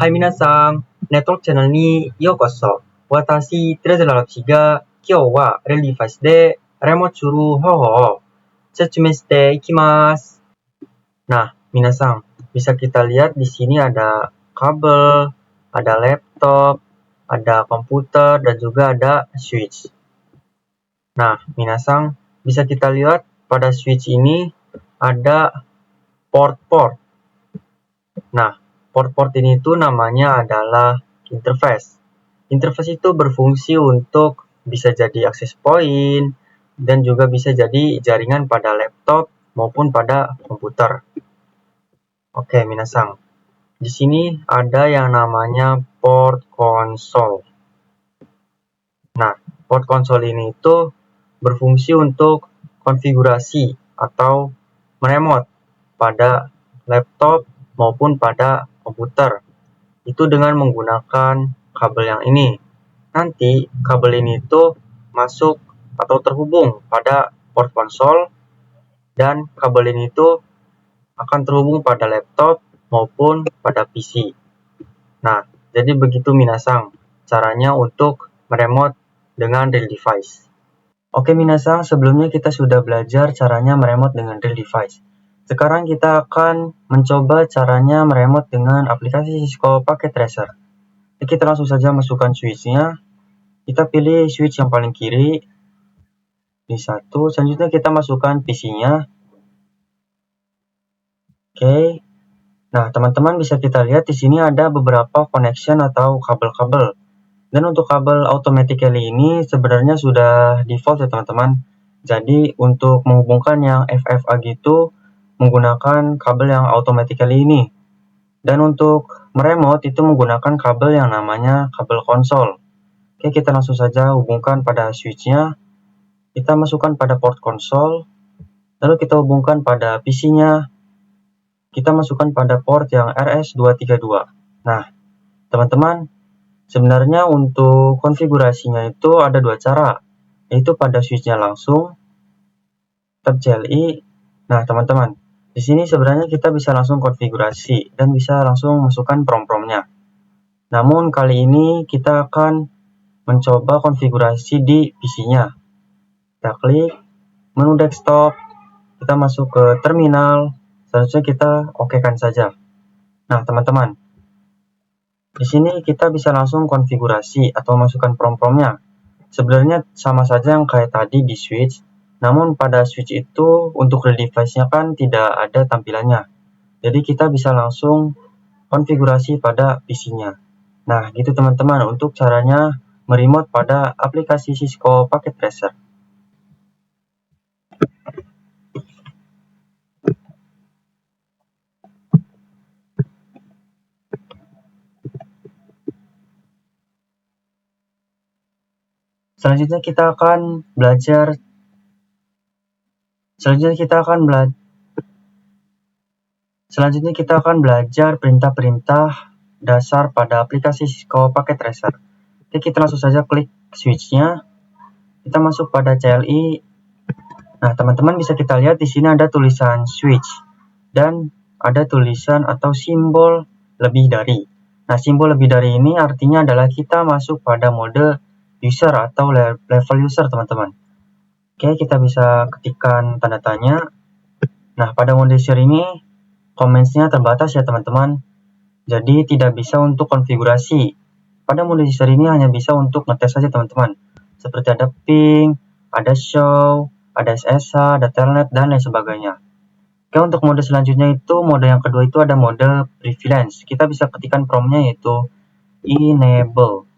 Hai minasan, Network Channel ni yokoso. Watashi, Teresa ga kyou wa real device de remote churu hoho. Setsume shite ikimasu. Nah, minasan, bisa kita lihat di sini ada kabel, ada laptop, ada komputer, dan juga ada switch. Nah, minasan, bisa kita lihat pada switch ini ada port-port. Nah, port-port ini tuh namanya adalah interface. Interface itu berfungsi untuk bisa jadi access point dan juga bisa jadi jaringan pada laptop maupun pada komputer. Oke, minasan. Di sini ada yang namanya port console. Nah, port console ini itu berfungsi untuk konfigurasi atau meremote pada laptop maupun pada komputer. Itu dengan menggunakan kabel yang ini. Nanti kabel ini itu masuk atau terhubung pada port console dan kabel ini itu akan terhubung pada laptop maupun pada PC. Nah, jadi begitu minasan caranya untuk meremote dengan real device. Oke minasan, sebelumnya kita sudah belajar caranya meremote dengan real device. Sekarang kita akan mencoba caranya meremote dengan aplikasi Cisco Packet Tracer. Jadi kita langsung saja masukkan switch-nya. Kita pilih switch yang paling kiri. Di satu. Selanjutnya kita masukkan PC-nya. Oke. Nah, teman-teman bisa kita lihat di sini ada beberapa connection atau kabel-kabel. Dan untuk kabel automatically ini sebenarnya sudah default ya teman-teman. Jadi untuk menghubungkan yang FFA gitu menggunakan kabel yang automatically ini. Dan untuk meremote itu menggunakan kabel yang namanya kabel konsol. Oke, kita langsung saja hubungkan pada switch-nya. Kita masukkan pada port konsol. Lalu kita hubungkan pada PC-nya. Kita masukkan pada port yang RS232. Nah, teman-teman, sebenarnya untuk konfigurasinya itu ada dua cara, yaitu pada switch-nya langsung, tab CLI. Nah, teman-teman, di sini sebenarnya kita bisa langsung konfigurasi dan bisa langsung masukkan prom-promnya. Namun kali ini kita akan mencoba konfigurasi di PC-nya. Kita klik menu desktop, kita masuk ke terminal, selanjutnya kita okekan saja. Nah, teman-teman, di sini kita bisa langsung konfigurasi atau masukkan prom-promnya. Sebenarnya sama saja yang kayak tadi di switch, namun pada switch itu untuk real device-nya kan tidak ada tampilannya. Jadi kita bisa langsung konfigurasi pada PC-nya. Nah, gitu teman-teman untuk caranya meremote pada aplikasi Cisco Packet Tracer. Selanjutnya kita akan belajar perintah-perintah dasar pada aplikasi Cisco Packet Tracer. Jadi kita langsung saja klik switch-nya. Kita masuk pada CLI. Nah, teman-teman bisa kita lihat di sini ada tulisan switch dan ada tulisan atau simbol lebih dari. Nah, simbol lebih dari ini artinya adalah kita masuk pada mode user atau level user, teman-teman. Oke, kita bisa ketikkan tanda tanya. Nah, pada mode user ini comments-nya terbatas ya, teman-teman. Jadi tidak bisa untuk konfigurasi. Pada mode user ini hanya bisa untuk ngetes saja, teman-teman. Seperti ada ping, ada show, ada SSH, ada telnet, dan lain sebagainya. Oke, untuk mode selanjutnya itu, mode yang kedua itu ada mode privilege. Kita bisa ketikkan prompt-nya yaitu enable.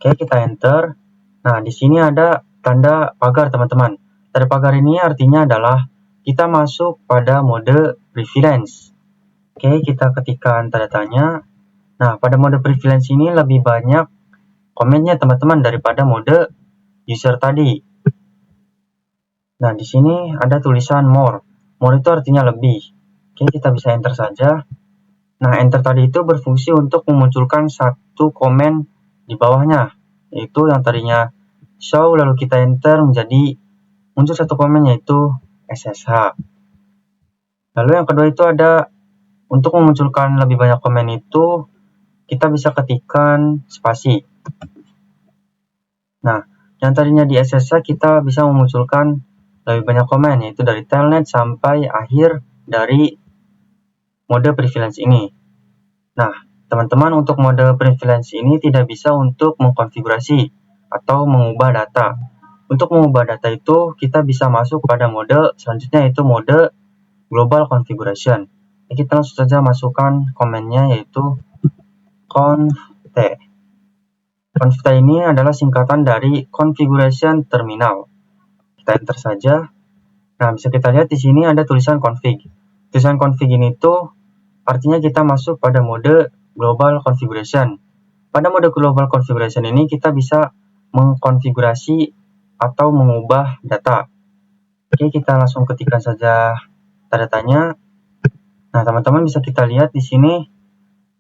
Oke, kita enter. Nah, di sini ada tanda pagar, teman-teman. Tanda pagar ini artinya adalah kita masuk pada mode privilege. Oke, kita ketikkan tanda tanya. Nah, pada mode privilege ini lebih banyak komennya, teman-teman, daripada mode user tadi. Nah, di sini ada tulisan more. More itu artinya lebih. Oke, kita bisa enter saja. Nah, enter tadi itu berfungsi untuk memunculkan satu komen di bawahnya, yaitu yang tadinya show, lalu kita enter menjadi muncul satu komen yaitu SSH. Lalu yang kedua itu ada untuk memunculkan lebih banyak komen itu, kita bisa ketikkan spasi. Nah, yang tadinya di SSH kita bisa memunculkan lebih banyak komen, yaitu dari telnet sampai akhir dari mode privilege ini. Nah, teman-teman, untuk mode privilege ini tidak bisa untuk mengkonfigurasi atau mengubah data. Untuk mengubah data itu, kita bisa masuk pada mode selanjutnya, yaitu mode global configuration. Kita langsung saja masukkan komennya, yaitu conft. Conft ini adalah singkatan dari configuration terminal. Kita enter saja. Nah, bisa kita lihat di sini ada tulisan config. Tulisan config ini tuh artinya kita masuk pada mode global configuration. Pada mode global configuration ini kita bisa mengkonfigurasi atau mengubah data. Oke, kita langsung ketikkan saja tanda tanya. Nah, teman-teman bisa kita lihat di sini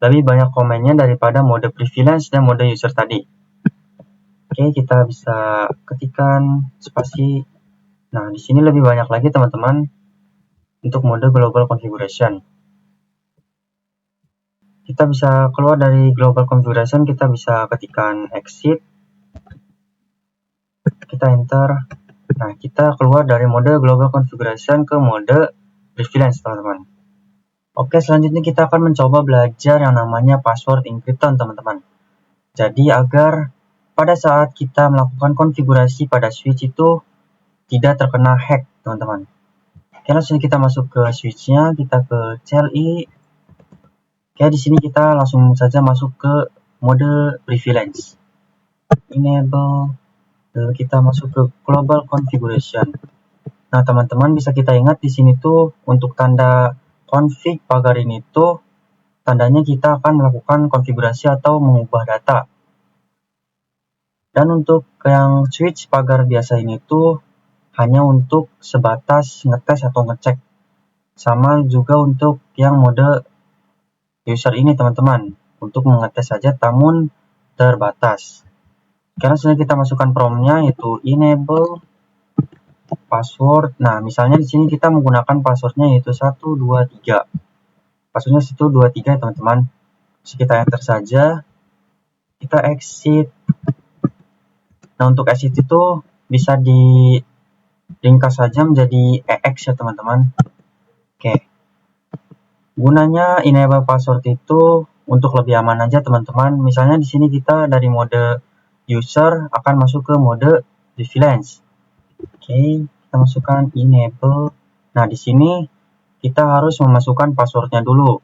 lebih banyak komennya daripada mode privilege dan mode user tadi. Oke, kita bisa ketikkan spasi. Nah, di sini lebih banyak lagi teman-teman untuk mode global configuration. Kita bisa keluar dari global configuration, kita bisa ketikkan exit. Kita enter. Nah, kita keluar dari mode global configuration ke mode privilege, teman-teman. Oke, selanjutnya kita akan mencoba belajar yang namanya password encryption, teman-teman. Jadi, agar pada saat kita melakukan konfigurasi pada switch itu tidak terkena hack, teman-teman. Oke, langsung kita masuk ke switch-nya, kita ke CLI. Oke, di sini kita langsung saja masuk ke mode privilege. Enable. Lalu kita masuk ke global configuration. Nah, teman-teman bisa kita ingat di sini tuh untuk tanda config pagar ini tuh tandanya kita akan melakukan konfigurasi atau mengubah data. Dan untuk yang switch pagar biasa ini tuh hanya untuk sebatas ngetes atau ngecek. Sama juga untuk yang mode user ini, teman-teman, untuk mengetes saja namun terbatas. Karena sudah kita masukkan prompt-nya yaitu enable password. Nah, misalnya di sini kita menggunakan passwordnya yaitu 123. Passwordnya 123, teman-teman. Terus kita enter saja. Kita exit. Nah, untuk exit itu bisa diringkas saja menjadi EX ya, teman-teman. Oke. Gunanya enable password itu untuk lebih aman aja, teman-teman. Misalnya di sini kita dari mode user akan masuk ke mode privilege. Oke, kita masukkan enable. Nah, di sini kita harus memasukkan passwordnya dulu.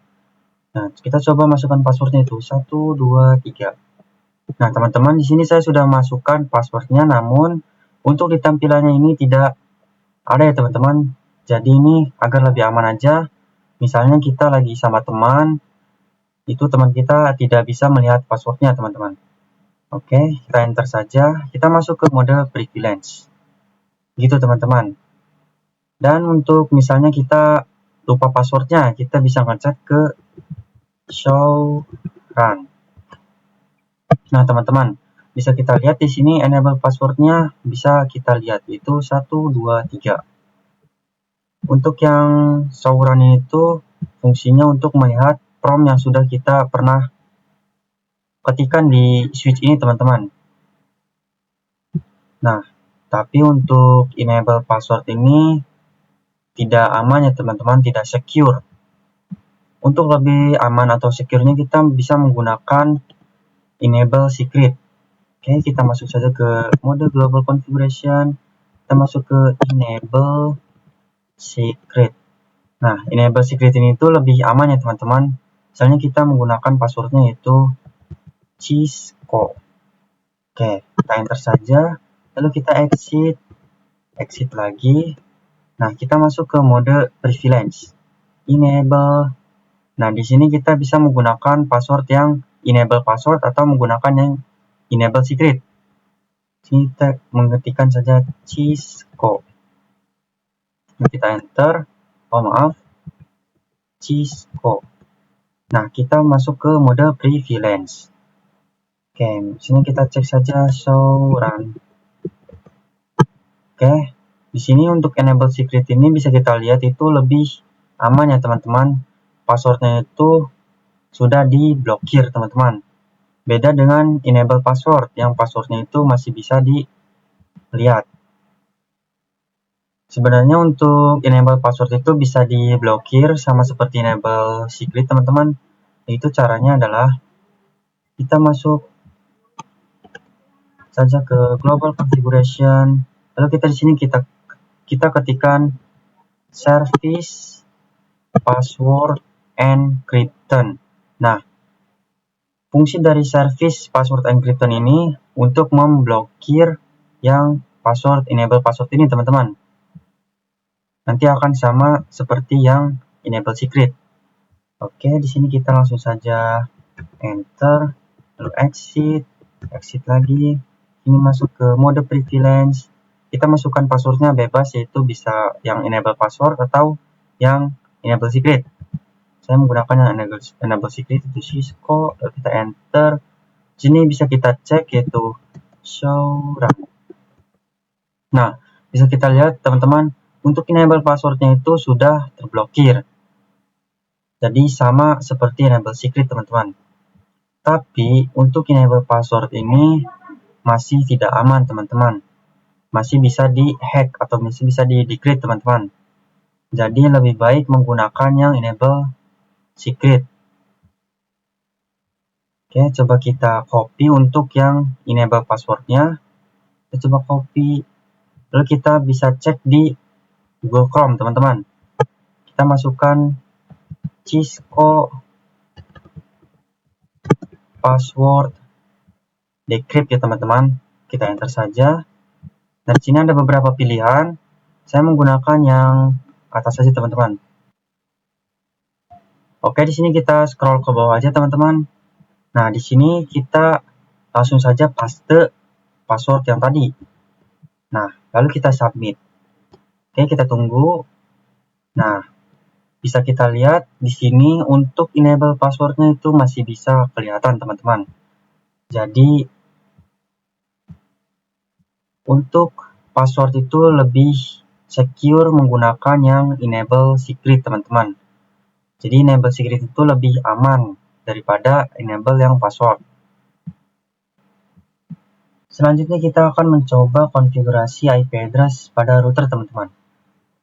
Nah, kita coba masukkan passwordnya itu 123. Nah, teman-teman, di sini saya sudah masukkan passwordnya, namun untuk di tampilannya ini tidak ada ya, teman-teman. Jadi ini agar lebih aman aja. Misalnya kita lagi sama teman, itu teman kita tidak bisa melihat passwordnya, teman-teman. Oke, kita enter saja. Kita masuk ke mode privilege. Gitu, teman-teman. Dan untuk misalnya kita lupa passwordnya, kita bisa ngecek ke show run. Nah, teman-teman, bisa kita lihat di sini enable passwordnya bisa kita lihat itu 123. Untuk yang show run itu fungsinya untuk melihat prompt yang sudah kita pernah ketikkan di switch ini, teman-teman. Nah, tapi untuk enable password ini tidak aman ya, teman-teman, tidak secure. Untuk lebih aman atau secure-nya kita bisa menggunakan enable secret. Oke, kita masuk saja ke mode global configuration. Kita masuk ke enable secret. Nah, enable secret ini tuh lebih aman ya, teman-teman. Misalnya kita menggunakan passwordnya yaitu Cisco. Oke, kita enter saja. Lalu kita exit lagi. Nah, kita masuk ke mode privilege. Enable. Nah, di sini kita bisa menggunakan password yang enable password atau menggunakan yang enable secret. Kita mengetikkan saja Cisco. Nah, kita enter. Oh, maaf. Cisco. Nah, kita masuk ke mode privilege. Oke, sini kita cek saja show run. Oke, di sini untuk enable secret ini bisa kita lihat itu lebih aman ya, teman-teman. passwordnya itu sudah diblokir teman-teman. Beda dengan enable password yang passwordnya itu masih bisa dilihat. Sebenarnya untuk enable password itu bisa diblokir sama seperti enable secret teman-teman. Itu caranya adalah kita masuk saja ke global configuration, lalu kita di sini kita ketikkan service password encryption. Nah, fungsi dari service password encryption ini untuk memblokir yang password enable password ini teman-teman. Nanti akan sama seperti yang enable secret. Oke, di sini kita langsung saja enter, lalu exit lagi. Ini masuk ke mode privilege. Kita masukkan passwordnya bebas, yaitu bisa yang enable password atau yang enable secret. Saya menggunakan yang enable secret itu Cisco, lalu kita enter. Sini bisa kita cek yaitu show run. Nah, bisa kita lihat teman-teman, untuk enable passwordnya itu sudah terblokir. Jadi sama seperti enable secret teman-teman. Tapi untuk enable password ini masih tidak aman teman-teman. Masih bisa di-hack atau masih bisa di-decrypt teman-teman. Jadi lebih baik menggunakan yang enable secret. Oke, coba kita copy untuk yang enable passwordnya. Kita coba copy. Lalu kita bisa cek di Google Chrome teman-teman. Kita masukkan Cisco password decrypt ya teman-teman. Kita enter saja. Dan di sini ada beberapa pilihan. Saya menggunakan yang atas saja teman-teman. Oke, di sini kita scroll ke bawah aja teman-teman. Nah, di sini kita langsung saja paste password yang tadi. Nah, lalu kita submit. Oke, kita tunggu. Nah, bisa kita lihat di sini untuk enable passwordnya itu masih bisa kelihatan teman-teman. Jadi untuk password itu lebih secure menggunakan yang enable secret teman-teman. Jadi enable secret itu lebih aman daripada enable yang password. Selanjutnya kita akan mencoba konfigurasi IP address pada router teman-teman.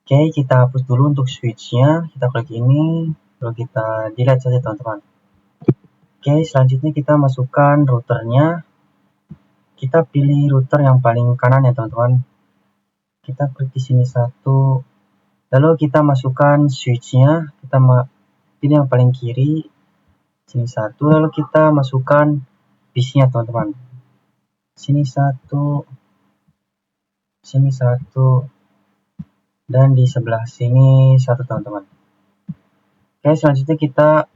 Oke, kita hapus dulu untuk switch-nya. Kita klik ini, lalu kita delete saja teman-teman. Oke, selanjutnya kita masukkan routernya. Kita pilih router yang paling kanan ya teman-teman. Kita klik di sini satu. Lalu kita masukkan switch-nya. Kita pilih yang paling kiri. Sini satu. Lalu kita masukkan PC-nya teman-teman. Sini satu. Sini satu. Dan di sebelah sini satu teman-teman. Oke, selanjutnya kita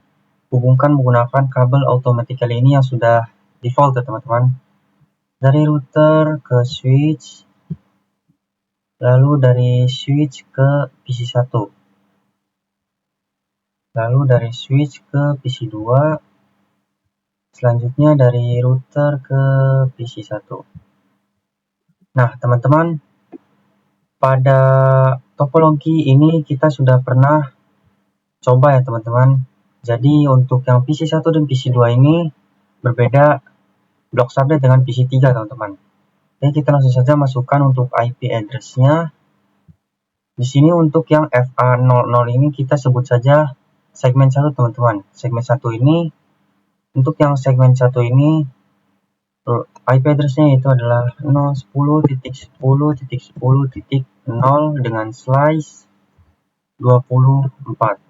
hubungkan menggunakan kabel automatically ini yang sudah default ya teman-teman. Dari router ke switch, lalu dari switch ke PC1, lalu dari switch ke PC2, selanjutnya dari router ke PC1. Nah teman-teman, pada topologi ini kita sudah pernah coba ya teman-teman. Jadi untuk yang PC1 dan PC2 ini berbeda blok subnet dengan PC3 teman-teman. Jadi kita langsung saja masukkan untuk IP address-nya. Di sini untuk yang FA00 ini kita sebut saja segmen 1 teman-teman. Segmen 1 ini, untuk yang segmen 1 ini IP address-nya itu adalah 10.10.10.0 dengan slice 24.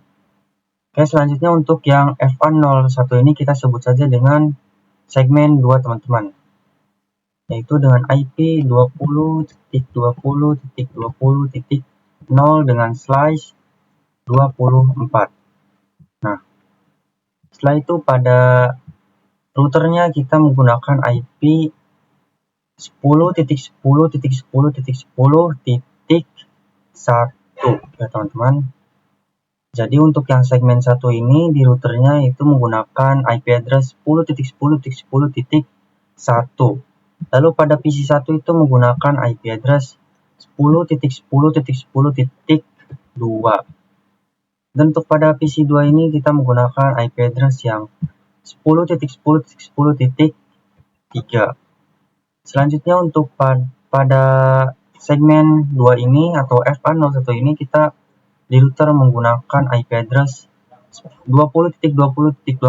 Oke, selanjutnya untuk yang FA01 ini kita sebut saja dengan segmen 2 teman-teman, yaitu dengan IP 20.20.20.0 dengan slice 24. Nah, setelah itu pada routernya kita menggunakan IP 10.10.10.10.1 ya teman-teman. Jadi untuk yang segmen 1 ini di routernya itu menggunakan IP address 10.10.10.1. Lalu pada PC1 itu menggunakan IP address 10.10.10.2. Dan untuk pada PC2 ini kita menggunakan IP address yang 10.10.10.3. Selanjutnya untuk pada segmen 2 ini atau FA01 ini kita di router menggunakan IP address 20.20.20.1.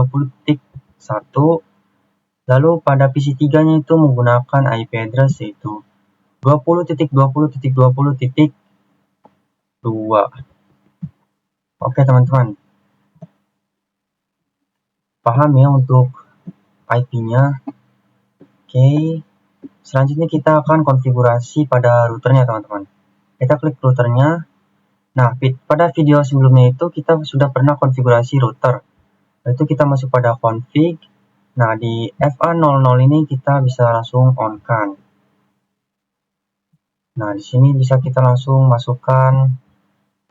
Lalu pada PC3 nya itu menggunakan IP address yaitu 20.20.20.2. Oke teman-teman, paham ya untuk IP-nya. Oke, selanjutnya kita akan konfigurasi pada routernya teman-teman. Kita klik routernya. Nah, pada video sebelumnya itu kita sudah pernah konfigurasi router. Itu kita masuk pada config. Nah, di FA00 ini kita bisa langsung on-kan. Nah, di sini bisa kita langsung masukkan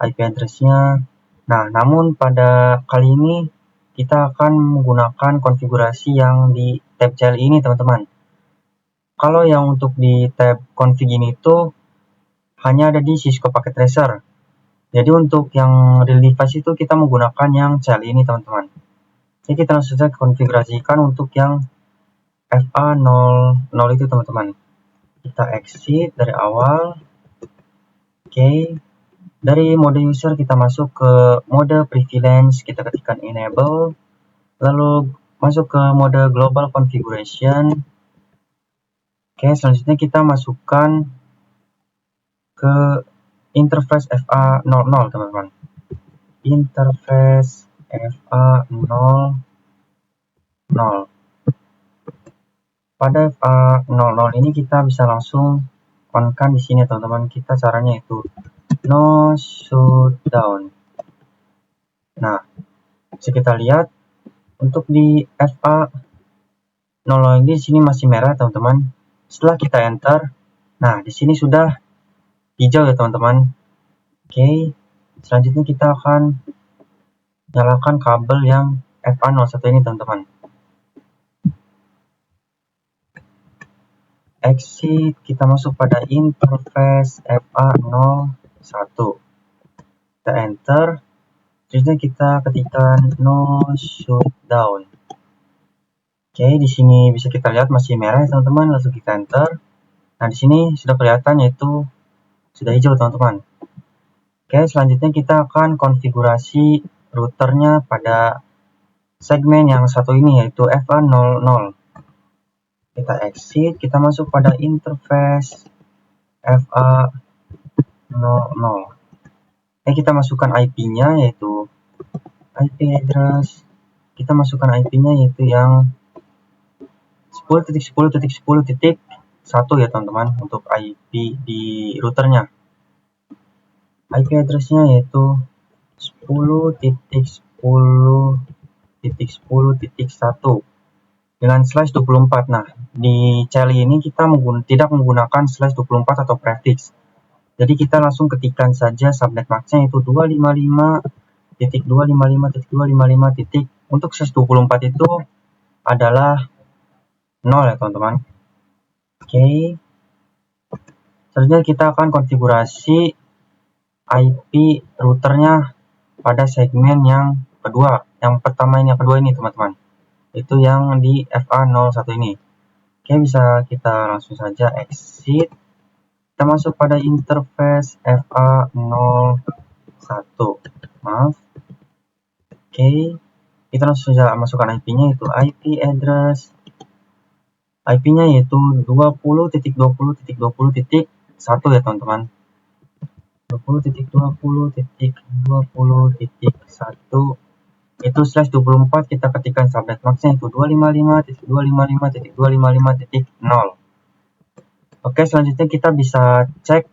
IP address-nya. Nah, namun pada kali ini kita akan menggunakan konfigurasi yang di tab CLI ini, teman-teman. Kalau yang untuk di tab config ini itu hanya ada di Cisco Packet Tracer. Jadi untuk yang real device itu kita menggunakan yang CLI ini, teman-teman. Jadi kita langsung saja konfigurasikan untuk yang FA00 itu, teman-teman. Kita exit dari awal. Oke. Dari mode user kita masuk ke mode privilege, kita ketikkan enable, lalu masuk ke mode global configuration. Oke, selanjutnya kita masukkan ke interface FA00, teman-teman. Interface FA00. Pada FA00 ini kita bisa langsung on-kan di sini, teman-teman. Kita caranya itu no shutdown. Nah, bisa kita lihat untuk di FA00 ini di sini masih merah, teman-teman. Setelah kita enter, nah di sini sudah hijau ya, teman-teman. Oke, selanjutnya kita akan nyalakan kabel yang FA01 ini, teman-teman. Exit, kita masuk pada interface FA01. Kita enter. Selanjutnya kita ketikkan no shutdown. Oke, di sini bisa kita lihat masih merah ya, teman-teman. Langsung kita enter. Nah, di sini sudah kelihatan yaitu sudah hijau, teman-teman. Oke, selanjutnya kita akan konfigurasi routernya pada segmen yang satu ini yaitu FA00. Kita exit, kita masuk pada interface FA00. Kita masukkan IP-nya yaitu IP address. Kita masukkan IP-nya yaitu yang 10.10.10.1 ya, teman-teman, untuk IP di routernya. IP address-nya yaitu 10.10.10.1 dengan /24. Nah, di CLI ini kita tidak menggunakan /24 atau prefix. Jadi kita langsung ketikkan saja subnet max-nya yaitu 255.255.255. Untuk /24 itu adalah 0 ya, teman-teman. Oke. Selanjutnya kita akan konfigurasi IP routernya pada segmen yang kedua. Yang pertama ini, yang kedua ini, teman-teman. Itu yang di FA01 ini. Oke, bisa kita langsung saja exit. Kita masuk pada interface FA01. Maaf. Oke, kita langsung saja masukkan IP-nya, yaitu IP address. IP-nya yaitu 20.20.20.1 ya, teman-teman. 20.20.20.1 itu /24, kita ketikkan subnet max-nya itu 255.255.255.0. Oke, selanjutnya kita bisa cek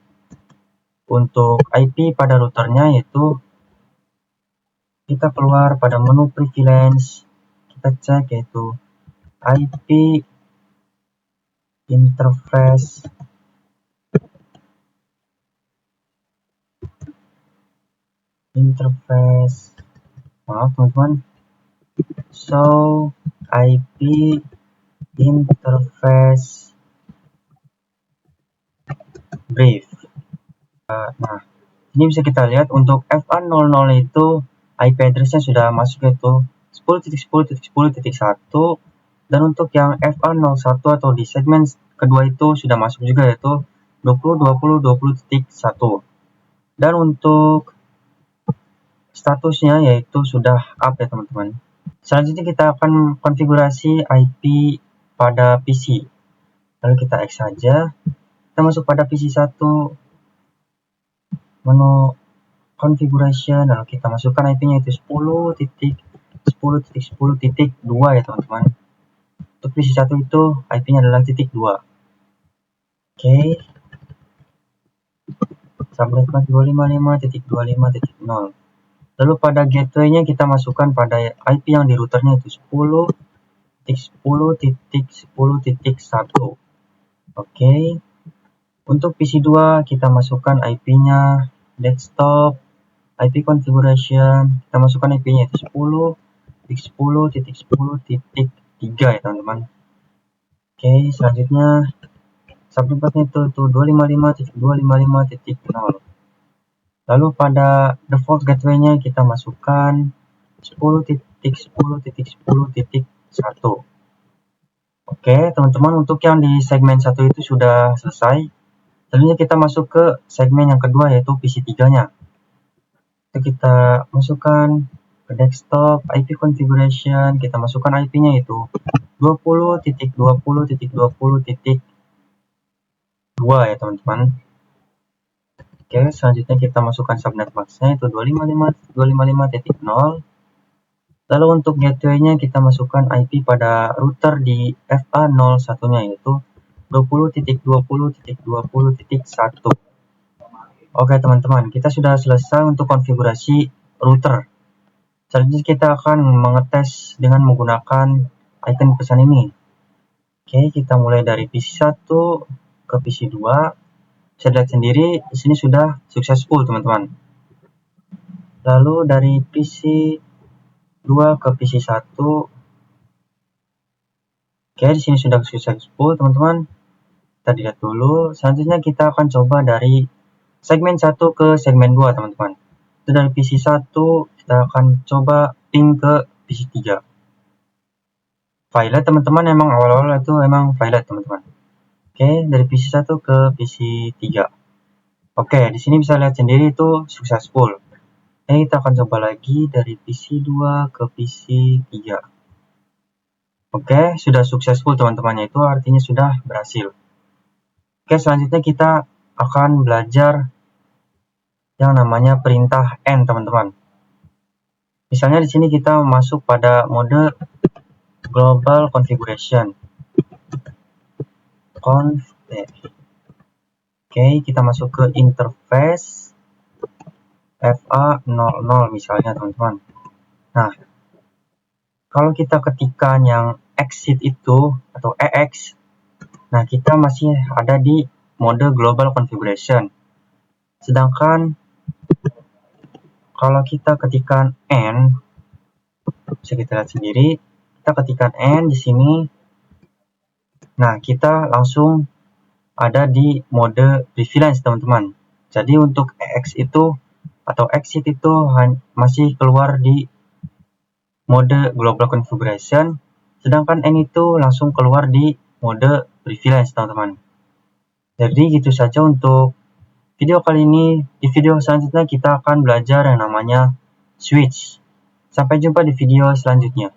untuk IP pada routernya, yaitu kita keluar pada menu privilege, kita cek yaitu IP interface maaf, teman-teman. So IP interface brief. Nah, ini bisa kita lihat untuk FA00 itu IP address-nya sudah masuk yaitu 10.10.10.1, dan untuk yang FA01 atau di segmen kedua itu sudah masuk juga yaitu 20.20.20.1, dan untuk statusnya yaitu sudah up ya teman-teman. Selanjutnya kita akan konfigurasi IP pada PC. Lalu kita X saja, kita masuk pada PC 1, menu configuration, lalu kita masukkan IP-nya itu 10.10.10.2 ya teman-teman. Untuk PC 1 itu IP-nya adalah titik 2. Oke. Subnet 255.25.0. Lalu pada gateway-nya kita masukkan pada IP yang di routernya itu 10.10.10.1. Oke. Untuk PC 2 kita masukkan IP-nya desktop, IP configuration, kita masukkan IP-nya itu 10.10.10.3 ya teman-teman. Oke, selanjutnya subnetnya itu 255.255.0. Lalu pada default gateway-nya kita masukkan 10.10.10.1. Oke, teman-teman, untuk yang di segmen 1 itu sudah selesai. Selanjutnya kita masuk ke segmen yang kedua yaitu PC 3-nya. Kita masukkan ke desktop, IP configuration, kita masukkan IP-nya itu 20.20.20.2 ya teman-teman. Oke, selanjutnya kita masukkan subnet mask-nya itu 255.255.0. Lalu untuk gateway-nya kita masukkan IP pada router di FA01-nya yaitu 20.20.20.1. Oke teman-teman, kita sudah selesai untuk konfigurasi router. Selanjutnya kita akan mengetes dengan menggunakan icon pesan ini. Oke, kita mulai dari PC 1 ke PC 2. Bisa lihat sendiri, di sini sudah successful teman-teman. Lalu dari PC 2 ke PC 1. Oke, di sini sudah successful teman-teman. Kita lihat dulu. Selanjutnya kita akan coba dari segmen 1 ke segmen 2 teman-teman. Itu dari PC 1 kita akan coba ping ke PC 3. Violet teman-teman, emang awal-awal itu emang violet teman-teman. Oke, dari PC 1 ke PC 3. Oke, di sini bisa lihat sendiri itu successful. Kita akan coba lagi dari PC 2 ke PC 3. Oke, sudah successful teman-teman, itu artinya sudah berhasil. Oke, selanjutnya kita akan belajar yang namanya perintah N teman-teman. Misalnya di sini kita masuk pada mode global configuration. Oke, kita masuk ke interface FA00 misalnya teman-teman. Nah, kalau kita ketikkan yang exit itu atau EX, nah kita masih ada di mode global configuration. Sedangkan kalau kita ketikkan N, bisa kita lihat sendiri, kita ketikkan N di sini. Nah, kita langsung ada di mode privilege teman-teman. Jadi untuk EX itu atau exit itu masih keluar di mode global configuration, sedangkan N itu langsung keluar di mode privilege teman-teman. Jadi gitu saja untuk video kali ini. Di video selanjutnya kita akan belajar yang namanya switch. Sampai jumpa di video selanjutnya.